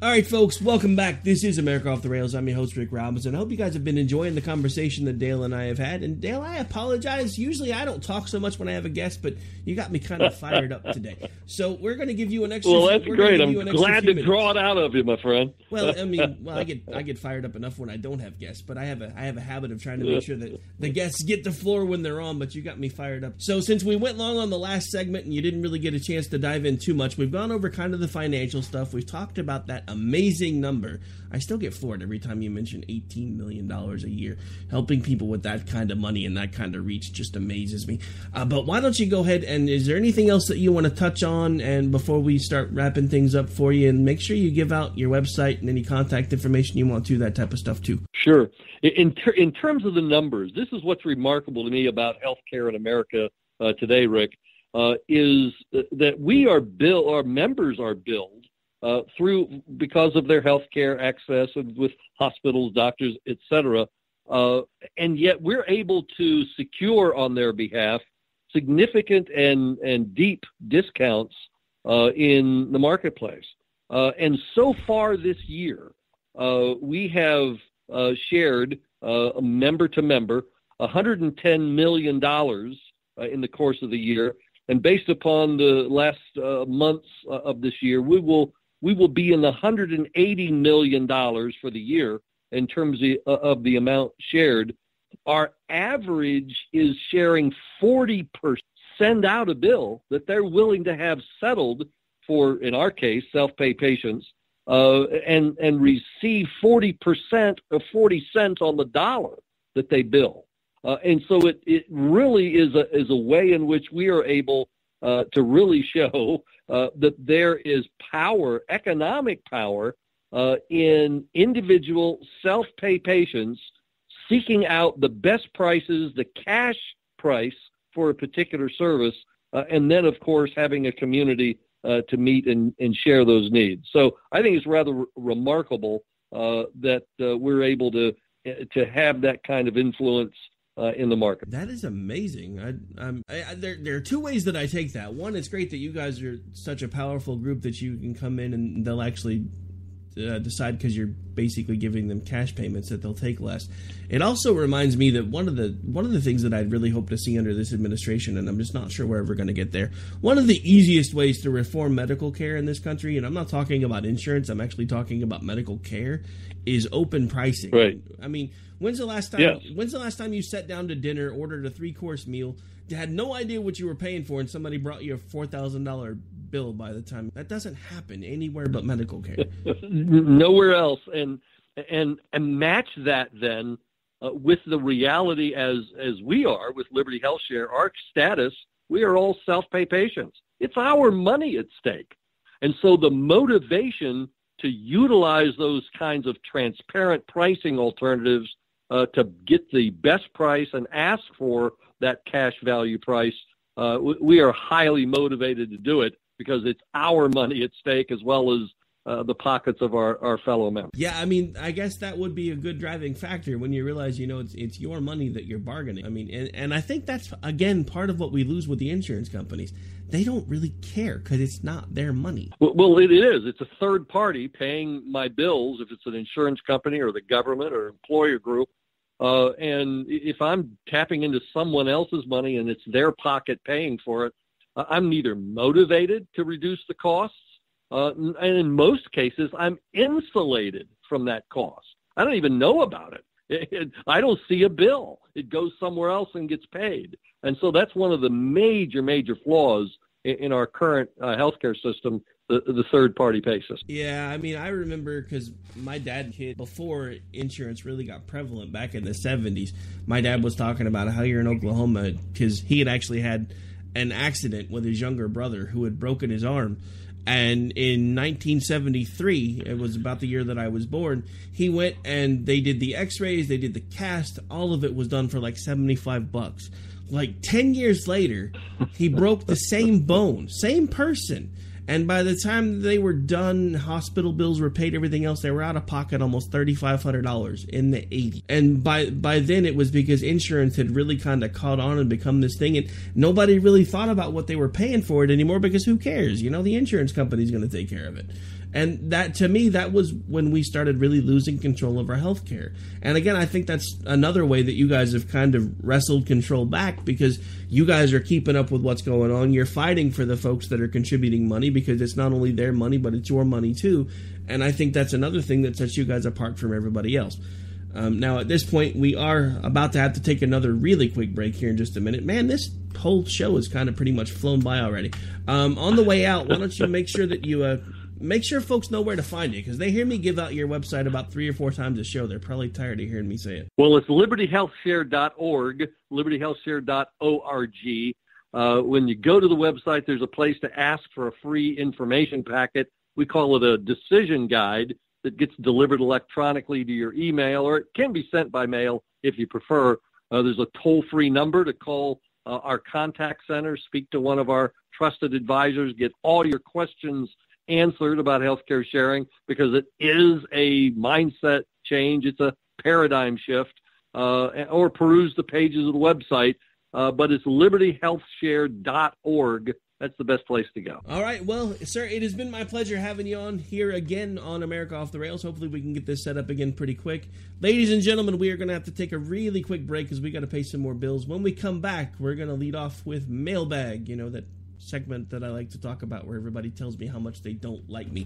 All right, folks, welcome back. This is America Off the Rails. I'm your host, Rick Robinson. I hope you guys have been enjoying the conversation that Dale and I have had. And Dale, I apologize. Usually I don't talk so much when I have a guest, but you got me kind of fired up today. So we're going to give you an extra. Well, that's great. I'm glad to draw it out of you, my friend. Well, I mean, I get fired up enough when I don't have guests, but I have a habit of trying to make sure that the guests get the floor when they're on. But you got me fired up. So since we went long on the last segment and you didn't really get a chance to dive in too much, we've gone over kind of the financial stuff. We've talked about that amazing number. I still get floored every time you mention $18 million a year. Helping people with that kind of money and that kind of reach just amazes me. But why don't you go ahead, and is there anything else that you want to touch on and before we start wrapping things up for you? And make sure you give out your website and any contact information you want to, that type of stuff too. Sure. In terms of the numbers, this is what's remarkable to me about healthcare in America today, Rick, is that our members are billed because of their health care access and with hospitals, doctors, etc. And yet we're able to secure on their behalf significant and deep discounts in the marketplace. And so far this year, we have shared member to member $110 million in the course of the year. And based upon the last months of this year, we will be in the $180 million for the year in terms of the amount shared. Our average is sharing 40%, send out a bill that they're willing to have settled for, in our case, self-pay patients, and receive 40% of 40 cents on the dollar that they bill. And so it really is a way in which we are able to really show that there is power, economic power, in individual self-pay patients seeking out the best prices, the cash price for a particular service, and then, of course, having a community to meet and share those needs. So I think it's rather remarkable that we're able to have that kind of influence in the market. That is amazing. There are two ways that I take that. One, it's great that you guys are such a powerful group that you can come in and they'll actually decide, because you're basically giving them cash payments, that they'll take less. It also reminds me that one of the things that I'd really hope to see under this administration, and I'm just not sure we're ever going to get there, one of the easiest ways to reform medical care in this country, and I'm not talking about insurance, I'm actually talking about medical care, is open pricing. Right. I mean, when's the last time you sat down to dinner, ordered a 3-course meal, had no idea what you were paying for, and somebody brought you a $4,000 bill by the time? That doesn't happen anywhere but medical care. Nowhere else. And match that then with the reality as we are with Liberty Health Share, our status, we are all self-pay patients. It's our money at stake. And so the motivation to utilize those kinds of transparent pricing alternatives to get the best price and ask for that cash value price, we are highly motivated to do it because it's our money at stake as well as the pockets of our fellow members. Yeah, I mean, I guess that would be a good driving factor when you realize, it's your money that you're bargaining. I mean, and I think that's, again, part of what we lose with the insurance companies. They don't really care because it's not their money. Well, it is. It's a third party paying my bills, if it's an insurance company or the government or employer group. And if I'm tapping into someone else's money and it's their pocket paying for it, I'm neither motivated to reduce the costs, and in most cases, I'm insulated from that cost. I don't even know about it. I don't see a bill. It goes somewhere else and gets paid. And so that's one of the major, major flaws in our current healthcare system, the third-party pay system. Yeah, I mean, I remember because my dad, before insurance really got prevalent back in the 70s, my dad was talking about how here in Oklahoma, because he had actually had an accident with his younger brother who had broken his arm. And in 1973, it was about the year that I was born, he went and they did the x-rays, they did the cast, all of it was done for like $75. Like 10 years later, he broke the same bone, same person. And by the time they were done, hospital bills were paid, everything else, they were out of pocket almost $3,500 in the 80s. And by then it was because insurance had really kind of caught on and become this thing. And nobody really thought about what they were paying for it anymore because who cares? The insurance company's going to take care of it. And that, to me, that was when we started really losing control of our healthcare. And again, I think that's another way that you guys have kind of wrestled control back, because you guys are keeping up with what's going on. You're fighting for the folks that are contributing money, because it's not only their money, but it's your money too. And I think that's another thing that sets you guys apart from everybody else. Now, at this point, we are about to have to take another really quick break here in just a minute. Man, this whole show is kind of pretty much flown by already. On the way out, why don't you make sure that you make sure folks know where to find you, because they hear me give out your website about 3 or 4 times a show. They're probably tired of hearing me say it. Well, it's libertyhealthshare.org, libertyhealthshare.org. When you go to the website, there's a place to ask for a free information packet. We call it a decision guide that gets delivered electronically to your email, or it can be sent by mail if you prefer. There's a toll-free number to call our contact center, speak to one of our trusted advisors, get all your questions answered about healthcare sharing, because it is a mindset change. It's a paradigm shift, or peruse the pages of the website. But it's libertyhealthshare.org. That's the best place to go. All right. Well, sir, it has been my pleasure having you on here again on America Off the Rails. Hopefully we can get this set up again pretty quick. Ladies and gentlemen, we are going to have to take a really quick break because we got to pay some more bills. When we come back, we're going to lead off with Mailbag, that segment that I like to talk about where everybody tells me how much they don't like me.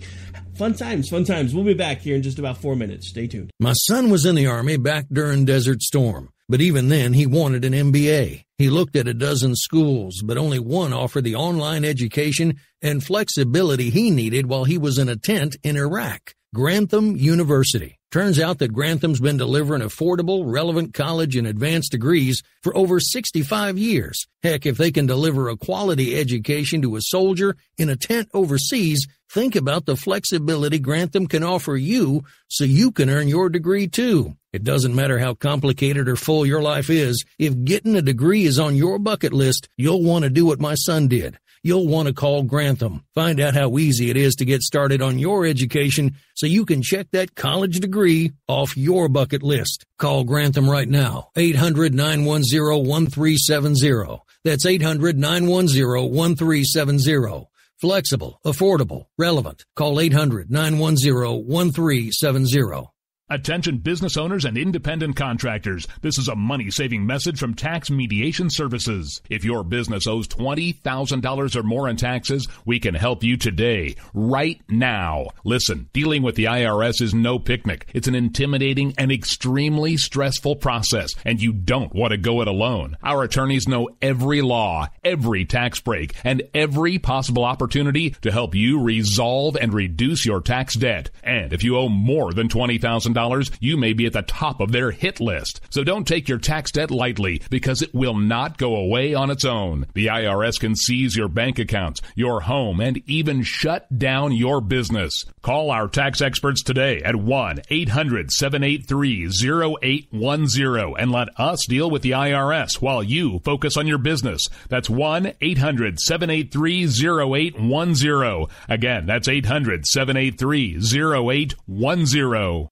Fun times, fun times. We'll be back here in just about 4 minutes. Stay tuned. My son was in the Army back during Desert Storm, but even then he wanted an MBA. He looked at a dozen schools, but only one offered the online education and flexibility he needed while he was in a tent in Iraq. Grantham University. Turns out that Grantham's been delivering affordable, relevant college and advanced degrees for over 65 years. Heck, if they can deliver a quality education to a soldier in a tent overseas, think about the flexibility Grantham can offer you so you can earn your degree too. It doesn't matter how complicated or full your life is. If getting a degree is on your bucket list, you'll want to do what my son did. You'll want to call Grantham. Find out how easy it is to get started on your education so you can check that college degree off your bucket list. Call Grantham right now. 800-910-1370. That's 800-910-1370. Flexible, affordable, relevant. Call 800-910-1370. Attention business owners and independent contractors. This is a money-saving message from Tax Mediation Services. If your business owes $20,000 or more in taxes, we can help you today, right now. Listen, dealing with the IRS is no picnic. It's an intimidating and extremely stressful process, and you don't want to go it alone. Our attorneys know every law, every tax break, and every possible opportunity to help you resolve and reduce your tax debt. And if you owe more than $20,000, you may be at the top of their hit list. So don't take your tax debt lightly, because it will not go away on its own. The IRS can seize your bank accounts, your home, and even shut down your business. Call our tax experts today at 1-800-783-0810 and let us deal with the IRS while you focus on your business. That's 1-800-783-0810. Again, that's 800-783-0810.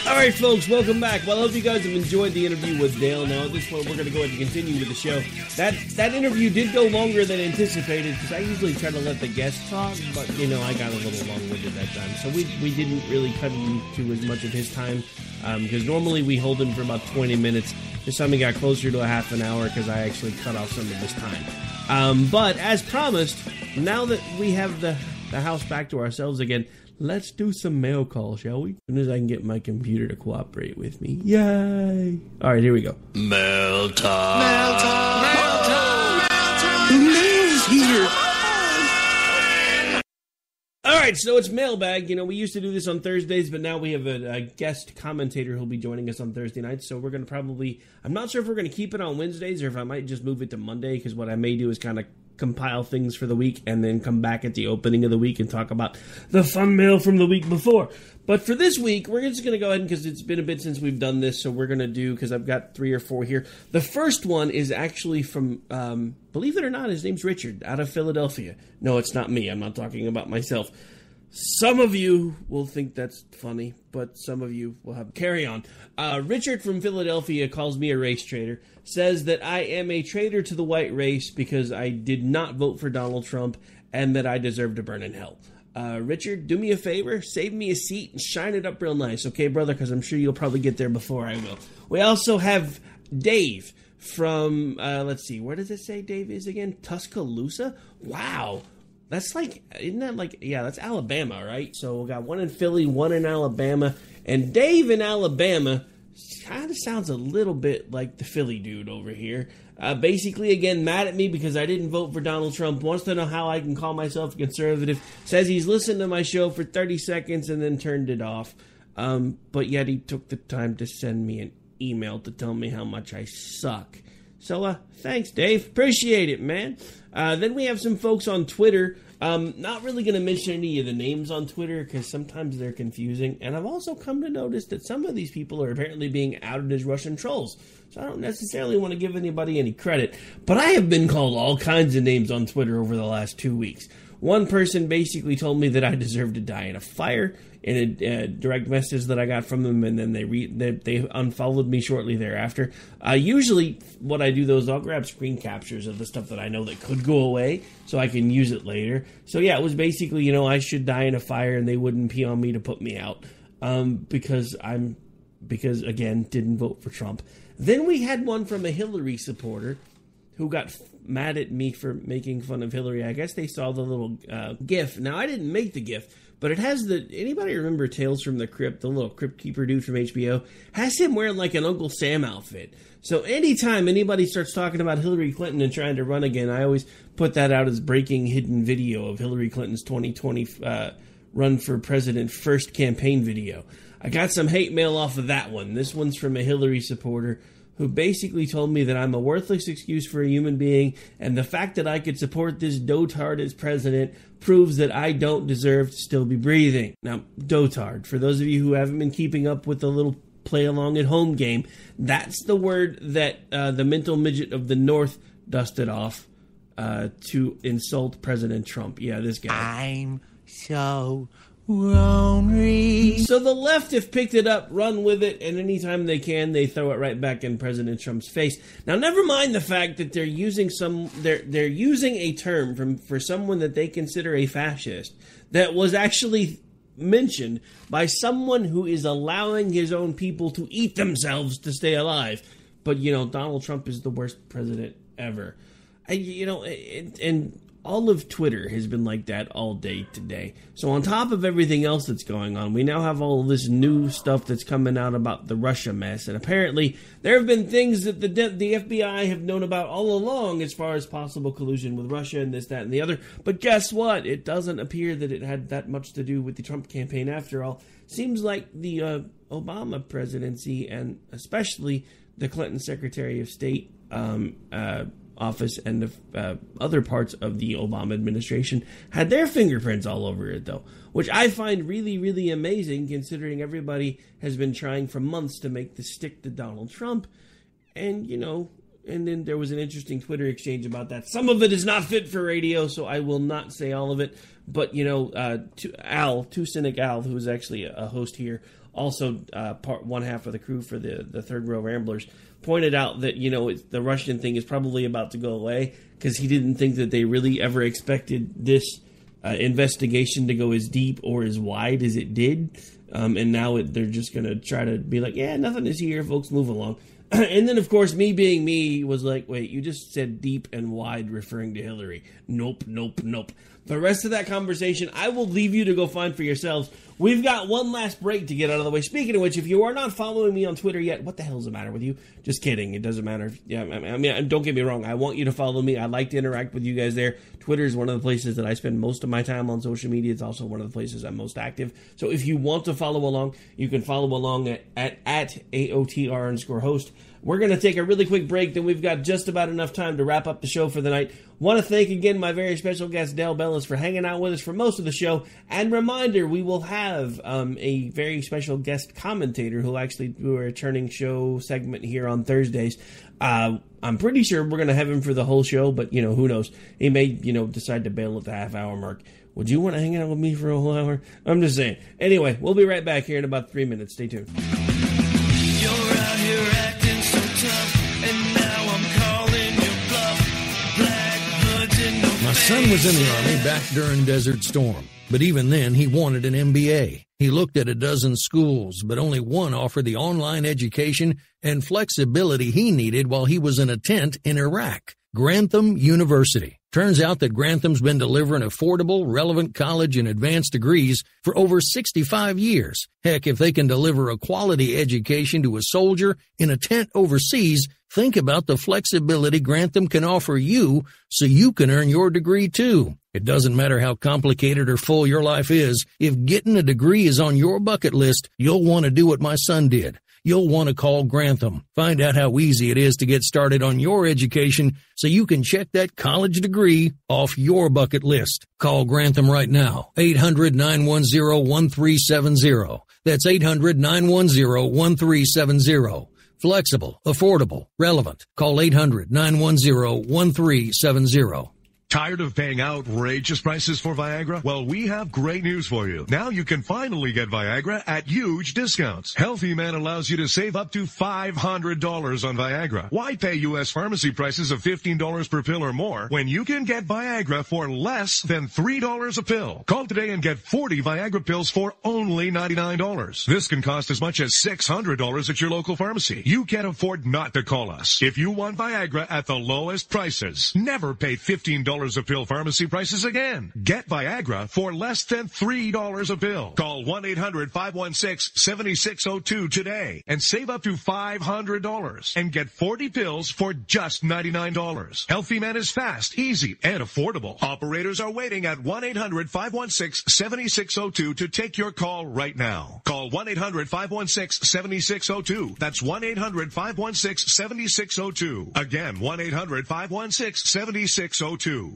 All right, folks, welcome back. Well, I hope you guys have enjoyed the interview with Dale. Now, at this point, we're going to go ahead and continue with the show. That interview did go longer than anticipated, because I usually try to let the guests talk, but, I got a little long-winded that time. So we didn't really cut into as much of his time, because normally we hold him for about 20 minutes. This time we got closer to a half an hour, because I actually cut off some of his time. But as promised, now that we have the house back to ourselves again, let's do some mail call, shall we? As soon as I can get my computer to cooperate with me. Yay! All right, here we go. Mail time. Mail time. Mail time. Mail time. The mail's here. All right, so it's Mailbag. We used to do this on Thursdays, but now we have a guest commentator who'll be joining us on Thursday nights. So we're going to probably, I'm not sure if we're going to keep it on Wednesdays or if I might just move it to Monday, because what I may do is kind of compile things for the week and then come back at the opening of the week and talk about the fun mail from the week before. But for this week, we're just going to go ahead, because it's been a bit since we've done this, so we're going to do, because I've got 3 or 4 here. The first one is actually from, believe it or not, his name's Richard, out of Philadelphia. No, it's not me. I'm not talking about myself. Some of you will think that's funny, but some of you will have carry on. Richard from Philadelphia calls me a race traitor, says that I am a traitor to the white race because I did not vote for Donald Trump and that I deserve to burn in hell. Richard, do me a favor, save me a seat and shine it up real nice, okay, brother? Because I'm sure you'll probably get there before I will. We also have Dave from, let's see, where does it say Dave is again? Tuscaloosa? Wow. That's like, isn't that like, yeah, that's Alabama, right? So we got one in Philly, one in Alabama, and Dave in Alabama kind of sounds a little bit like the Philly dude over here. Basically, again, mad at me because I didn't vote for Donald Trump, wants to know how I can call myself a conservative, says he's listened to my show for 30 seconds and then turned it off, but yet he took the time to send me an email to tell me how much I suck. So, thanks, Dave. Appreciate it, man. Then we have some folks on Twitter. Not really going to mention any of the names on Twitter because sometimes they're confusing. And I've also come to notice that some of these people are apparently being outed as Russian trolls. So I don't necessarily want to give anybody any credit. But I have been called all kinds of names on Twitter over the last 2 weeks. One person basically told me that I deserve to die in a fire in a direct message that I got from them, and then they unfollowed me shortly thereafter. Usually what I do, though, is I'll grab screen captures of the stuff that I know that could go away so I can use it later. So, yeah, it was basically, I should die in a fire and they wouldn't pee on me to put me out because, again, didn't vote for Trump. Then we had one from a Hillary supporter who got mad at me for making fun of Hillary. I guess they saw the little GIF. Now, I didn't make the GIF, but it has anybody remember Tales from the Crypt, the little Crypt Keeper dude from HBO? Has him wearing like an Uncle Sam outfit. So anytime anybody starts talking about Hillary Clinton and trying to run again, I always put that out as breaking hidden video of Hillary Clinton's 2020 run for president first campaign video. I got some hate mail off of that one. This one's from a Hillary supporter who basically told me that I'm a worthless excuse for a human being, and the fact that I could support this dotard as president proves that I don't deserve to still be breathing. Now, dotard, for those of you who haven't been keeping up with the little play-along at home game, that's the word that the mental midget of the North dusted off to insult President Trump. Yeah, this guy. I'm so lonely. So the left have picked it up, run with it, and anytime they can, they throw it right back in President Trump's face. Now, never mind the fact that they're using they're using a term for someone that they consider a fascist that was actually mentioned by someone who is allowing his own people to eat themselves to stay alive. But Donald Trump is the worst president ever. And all of Twitter has been like that all day today. So on top of everything else that's going on, we now have all of this new stuff that's coming out about the Russia mess. And apparently there have been things that the FBI have known about all along as far as possible collusion with Russia and this, that, and the other. But guess what? It doesn't appear that it had that much to do with the Trump campaign after all. Seems like the Obama presidency and especially the Clinton Secretary of State office and the other parts of the Obama administration had their fingerprints all over it, though, which I find really, really amazing considering everybody has been trying for months to make this stick to Donald Trump. And, and then there was an interesting Twitter exchange about that. Some of it is not fit for radio, so I will not say all of it. But, Two Cynic Al, who's actually a host here, also one half of the crew for the Third Row Ramblers, pointed out that, the Russian thing is probably about to go away because he didn't think that they really ever expected this investigation to go as deep or as wide as it did. And now they're just going to try to be like, yeah, nothing is here, folks, move along. And then, of course, me being me was like, wait, you just said deep and wide referring to Hillary. Nope. The rest of that conversation, I will leave you to go find for yourselves. We've got one last break to get out of the way. Speaking of which, if you are not following me on Twitter yet, what the hell's the matter with you? Just kidding. It doesn't matter. Don't get me wrong. I want you to follow me. I like to interact with you guys there. Twitter is one of the places that I spend most of my time on social media. It's also one of the places I'm most active. So if you want to follow along, you can follow along at AOTR_host. We're going to take a really quick break, then we've got just about enough time to wrap up the show for the night. Want to thank again my very special guest, Dale Bellis, for hanging out with us for most of the show. And reminder, we will have a very special guest commentator who will actually do a returning show segment here on Thursdays. I'm pretty sure we're going to have him for the whole show, but, who knows? He may, decide to bail at the half-hour mark. Would you want to hang out with me for a whole hour? I'm just saying. Anyway, we'll be right back here in about 3 minutes. Stay tuned. You're out here acting so tough, and now I'm calling your bluff. Black hoods in the My son was in the Army back during Desert Storm, but even then he wanted an MBA. He looked at a dozen schools, but only one offered the online education and flexibility he needed while he was in a tent in Iraq. Grantham University. Turns out that Grantham's been delivering affordable, relevant college and advanced degrees for over 65 years. Heck, if they can deliver a quality education to a soldier in a tent overseas, think about the flexibility Grantham can offer you so you can earn your degree too. It doesn't matter how complicated or full your life is. If getting a degree is on your bucket list, you'll want to do what my son did. You'll want to call Grantham. Find out how easy it is to get started on your education so you can check that college degree off your bucket list. Call Grantham right now. 800-910-1370. That's 800-910-1370. Flexible, affordable, relevant. Call 800-910-1370. Tired of paying outrageous prices for Viagra? Well, we have great news for you. Now you can finally get Viagra at huge discounts. Healthy Man allows you to save up to $500 on Viagra. Why pay U.S. pharmacy prices of $15 per pill or more when you can get Viagra for less than $3 a pill? Call today and get 40 Viagra pills for only $99. This can cost as much as $600 at your local pharmacy. You can't afford not to call us. If you want Viagra at the lowest prices, never pay $15 a pill pharmacy prices again. Get Viagra for less than $3 a pill. Call 1-800-516-7602 today and save up to $500 and get 40 pills for just $99. Healthy Man is fast, easy, and affordable. Operators are waiting at 1-800-516-7602 to take your call right now. Call 1-800-516-7602. That's 1-800-516-7602. Again, 1-800-516-7602.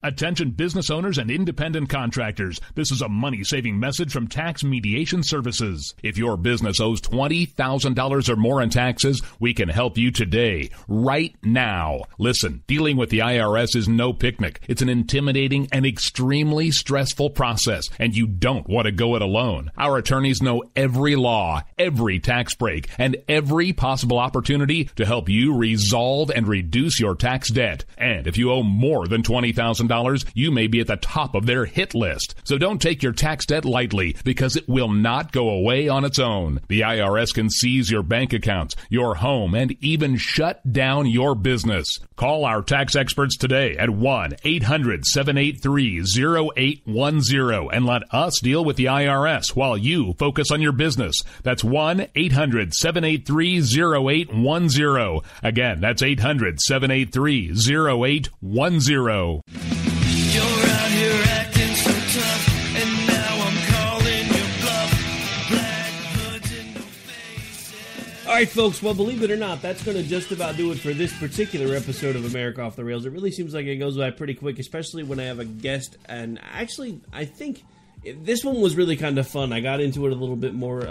Attention business owners and independent contractors. This is a money-saving message from Tax Mediation Services. If your business owes $20,000 or more in taxes, we can help you today, right now. Listen, dealing with the IRS is no picnic. It's an intimidating and extremely stressful process, and you don't want to go it alone. Our attorneys know every law, every tax break, and every possible opportunity to help you resolve and reduce your tax debt. And if you owe more than $20,000, you may be at the top of their hit list. So don't take your tax debt lightly, because it will not go away on its own. The IRS can seize your bank accounts, your home, and even shut down your business. Call our tax experts today at 1-800-783-0810 and let us deal with the IRS while you focus on your business. That's 1-800-783-0810. Again, that's 800-783-0810. You're out here acting so tough, and now I'm calling your bluff. Black hoods in the faces. All right, folks. Well, believe it or not, that's going to just about do it for this particular episode of America Off the Rails. It really seems like it goes by pretty quick, especially when I have a guest. And actually, I think this one was really kind of fun. I got into it a little bit more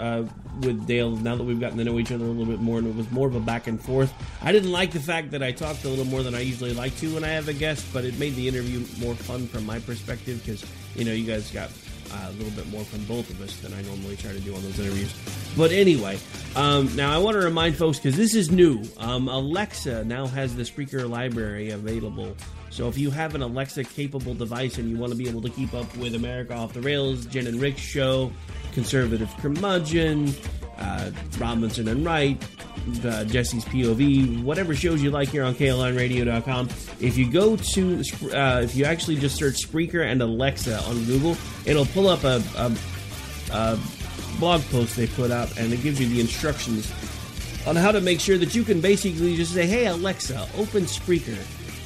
with Dale now that we've gotten to know each other a little bit more, and it was more of a back and forth. I didn't like the fact that I talked a little more than I usually like to when I have a guest, but it made the interview more fun from my perspective because, you know, you guys got a little bit more from both of us than I normally try to do on those interviews. But anyway, now I want to remind folks, because this is new, Alexa now has the Spreaker library available. So if you have an Alexa-capable device and you want to be able to keep up with America Off the Rails, Jen and Rick's show, Conservative Curmudgeon, Robinson and Wright, Jesse's POV, whatever shows you like here on KLNradio.com, if you go to, if you actually just search Spreaker and Alexa on Google, it'll pull up a blog post they put out, and it gives you the instructions on how to make sure that you can basically just say, hey, Alexa, open Spreaker.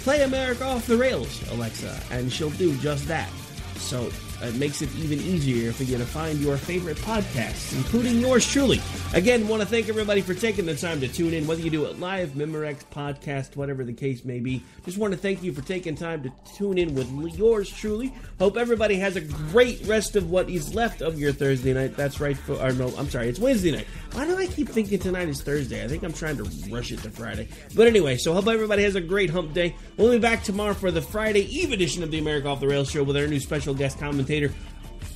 Play America Off the Rails, Alexa, and she'll do just that. So It makes it even easier for you to find your favorite podcasts, including yours truly. Again, want to thank everybody for taking the time to tune in, whether you do it live, Memorex, podcast, whatever the case may be. Just want to thank you for taking time to tune in with yours truly. Hope everybody has a great rest of what is left of your Thursday night. That's right. It's Wednesday night. Why do I keep thinking tonight is Thursday? I think I'm trying to rush it to Friday. But anyway, so hope everybody has a great hump day. We'll be back tomorrow for the Friday Eve edition of the America Off the Rails show with our new special guest commentator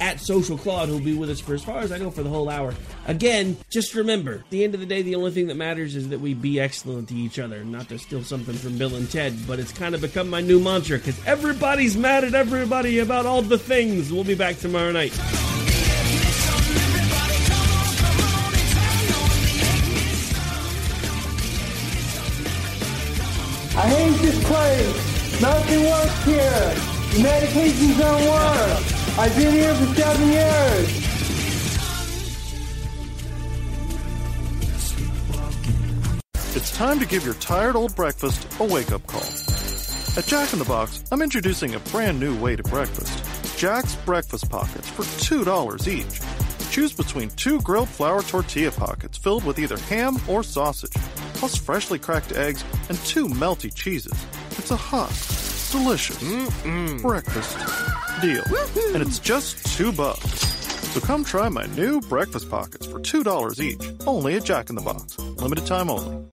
at Social Claude, who'll be with us for, as far as I know, for the whole hour. Again, just remember, at the end of the day, the only thing that matters is that we be excellent to each other. Not to steal something from Bill and Ted, but it's kind of become my new mantra, because everybody's mad at everybody about all the things. We'll be back tomorrow night. I hate this place. Nothing works here. The medications don't work. I've been here for 7 years. It's time to give your tired old breakfast a wake-up call. At Jack in the Box, I'm introducing a brand new way to breakfast. Jack's Breakfast Pockets for $2 each. Choose between 2 grilled flour tortilla pockets filled with either ham or sausage, plus freshly cracked eggs and 2 melty cheeses. It's a hot, delicious breakfast deal, and it's just $2. So come try my new Breakfast Pockets for $2 each, only at Jack in the Box. Limited time only.